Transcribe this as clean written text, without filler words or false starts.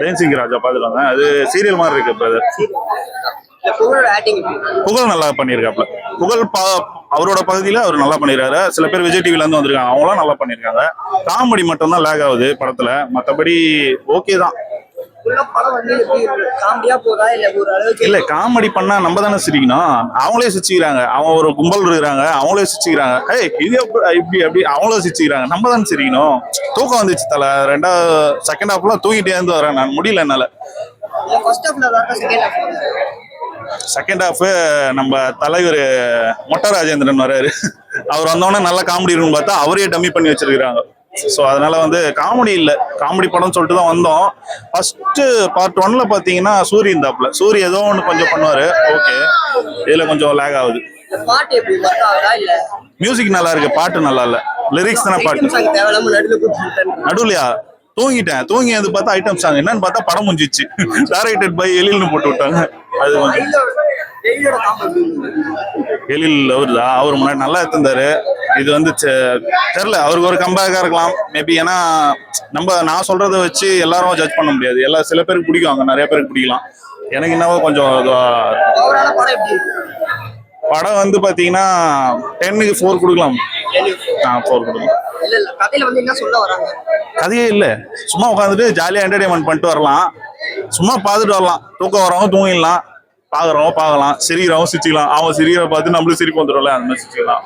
Dancing ராஜா பாத்துருவாங்க. அது serial மாதிரி இருக்கு பிரதர். புகழ் நல்லா பண்ணியிருக்காப்ல. புகழ் அவரோட பகுதியில அவர் நல்லா பண்ணிருக்காரு. சில பேர் விஜய் டிவில இருந்து வந்திருக்காங்க, அவங்களாம் நல்லா பண்ணிருக்காங்க. காமெடி மட்டும் தான் லேக் ஆகுது படத்துல, மற்றபடி ஓகே தான். இல்ல காமெடி பண்ணா நம்ம தானே சிரிக்கணும், அவங்களே சிரிச்சுக்கிறாங்க. அவங்க ஒரு கும்பல் இருக்கிறாங்க, அவங்களே சிரிச்சுக்கிறாங்க. இப்படி அப்படி அவங்களே சிரிச்சுக்கிறாங்க, நம்ம தானே சிரிக்கணும். தூக்கம் வந்துச்சு தலை. செகண்ட் ஹாஃப்ல தூங்கிட்டே இருந்து வரேன், நான் முடியல என்னால. செகண்ட் ஹாஃப் நம்ம தலைவர் மொட்டை ராஜேந்திரன் வர்றாரு. அவர் வந்தோடனே நல்ல காமெடி இருக்குன்னு பார்த்தா அவரே டம்மி பண்ணி வச்சிருக்காங்க. ஸோ அதனால காமெடி இல்லை, காமெடி படம்னு சொல்லிட்டு தான் வந்தோம். ஃபர்ஸ்ட் பார்ட் 1ல பார்த்தீங்கன்னா சூரிய இருந்தாப்ல, சூரிய ஏதோ ஒன்று கொஞ்சம் பண்ணுவாரு, ஓகே. இதுல கொஞ்சம் லேக் ஆகுது. மியூசிக் நல்லா இருக்கு, பாட்டு நல்லா இல்ல. லிரிக்ஸ் தானே பாட்டு. நடுவுலையா தூங்கிட்டேன், தூங்கி வந்து பார்த்தா ஐட்டம் சாங் என்னன்னு பார்த்தா படம் முடிஞ்சிச்சு. டைரக்டட் பை எழில்னு போட்டு விட்டாங்க. அது எழில் அவர்தான், அவர் முன்னாடி நல்லா எடுத்திருந்தாரு. இது தெரியல, அவருக்கு ஒரு கம்பேக்கா இருக்கலாம் மேபி. ஏன்னா நான் சொல்றதை வச்சு எல்லாரும் ஜட்ஜ் பண்ண முடியாது. சில பேருக்கு பிடிக்கும், அங்க நிறைய பேருக்கு பிடிக்கலாம். எனக்கு என்னவோ கொஞ்சம் படம் பாத்தீங்கன்னா 10க்கு 4 கொடுக்கலாம். 4 கொடுக்கலாம். கதையே இல்ல, சும்மா உட்காந்துட்டு ஜாலியா என்டர்டைன்மெண்ட் பண்ணிட்டு வரலாம், சும்மா பார்த்துட்டு வரலாம். தூக்கம் வரவங்க தூங்கிடலாம், பாக்குறவங்க பார்க்கலாம், சிரிக்கிறவங்க சிரிச்சுக்கலாம். அவன் சிரிக்கிற பார்த்து நம்மளும் சிரிப்பு வந்துடும்ல, அந்த மாதிரி சிரிச்சுக்கலாம்.